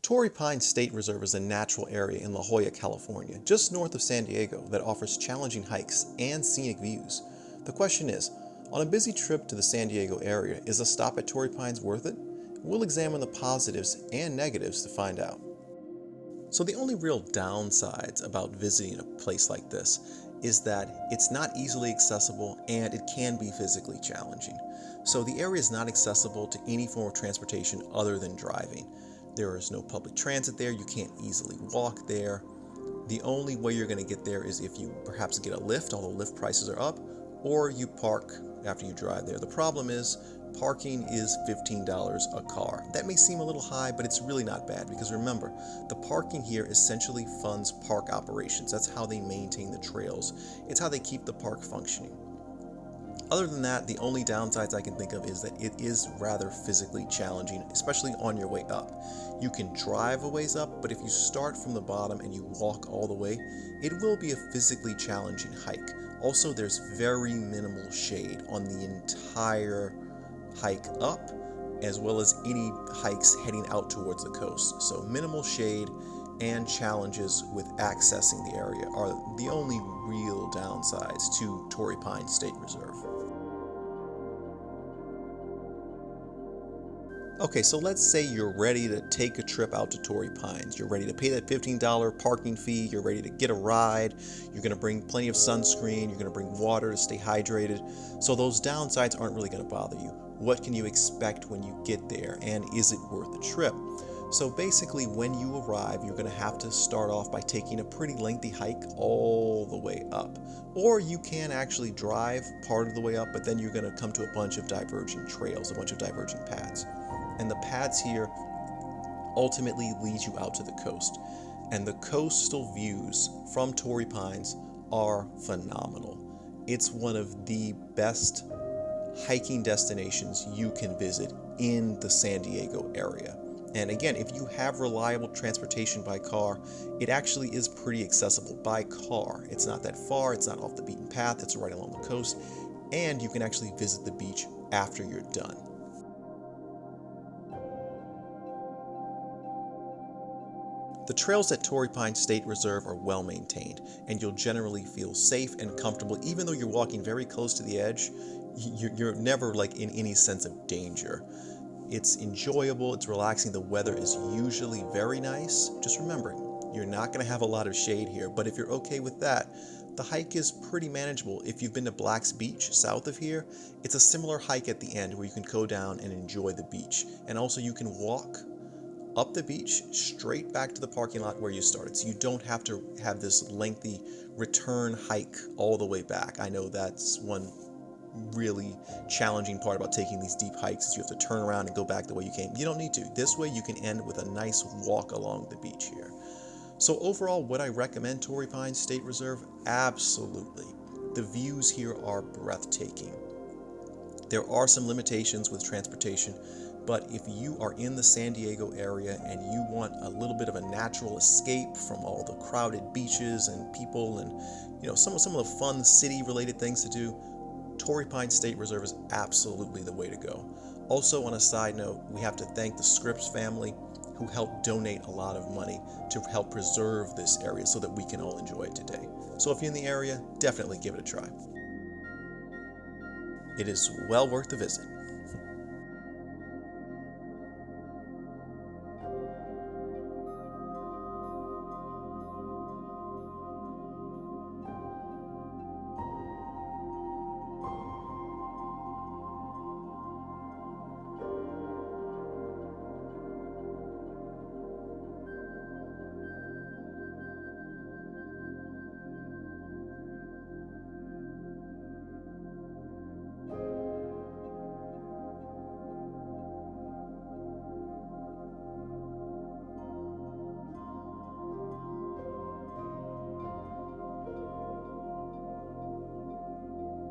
Torrey Pine State Reserve is a natural area in La Jolla, California, just north of San Diego, that offers challenging hikes and scenic views. The question is, on a busy trip to the San Diego area, is a stop at Torrey Pines worth it? We'll examine the positives and negatives to find out. So the only real downsides about visiting a place like this is that it's not easily accessible and it can be physically challenging. So the area is not accessible to any form of transportation other than driving. There is no public transit there, you can't easily walk there. The only way you're going to get there is if you perhaps get a lift, although lift prices are up, or you park after you drive there. The problem is parking is $15 a car. That may seem a little high, but it's really not bad because remember, the parking here essentially funds park operations. That's how they maintain the trails. It's how they keep the park functioning. Other than that, the only downsides I can think of is that it is rather physically challenging, especially on your way up. You can drive a ways up, but if you start from the bottom and you walk all the way, it will be a physically challenging hike. Also, there's very minimal shade on the entire hike up, as well as any hikes heading out towards the coast. So minimal shade and challenges with accessing the area are the only real downsides to Torrey Pine State Reserve. Okay, so let's say you're ready to take a trip out to Torrey Pines. You're ready to pay that $15 parking fee. You're ready to get a ride. You're going to bring plenty of sunscreen. You're going to bring water to stay hydrated. So those downsides aren't really going to bother you. What can you expect when you get there, and is it worth the trip? So basically, when you arrive, you're going to have to start off by taking a pretty lengthy hike all the way up. Or you can actually drive part of the way up, but then you're going to come to a bunch of diverging trails, a bunch of diverging paths. And the paths here ultimately lead you out to the coast. And the coastal views from Torrey Pines are phenomenal. It's one of the best hiking destinations you can visit in the San Diego area. And again, if you have reliable transportation by car, it actually is pretty accessible by car. It's not that far, it's not off the beaten path, it's right along the coast, and you can actually visit the beach after you're done. The trails at Torrey Pine State Reserve are well maintained, and you'll generally feel safe and comfortable even though you're walking very close to the edge. You're never in any sense of danger. It's enjoyable, it's relaxing, the weather is usually very nice. Just remember, you're not going to have a lot of shade here, but if you're okay with that, the hike is pretty manageable. If you've been to Black's Beach south of here, it's a similar hike at the end where you can go down and enjoy the beach. And also you can walk up the beach straight back to the parking lot where you started. So you don't have to have this lengthy return hike all the way back. I know that's one really challenging part about taking these deep hikes is you have to turn around and go back the way you came. You don't need to. This way you can end with a nice walk along the beach here. So overall, would I recommend Torrey Pine State Reserve? Absolutely. The views here are breathtaking. There are some limitations with transportation, but if you are in the San Diego area and you want a little bit of a natural escape from all the crowded beaches and people and some of the fun city related things to do, Torrey Pine State Reserve is absolutely the way to go. Also, on a side note, we have to thank the Scripps family who helped donate a lot of money to help preserve this area so that we can all enjoy it today. So if you're in the area, definitely give it a try. It is well worth the visit.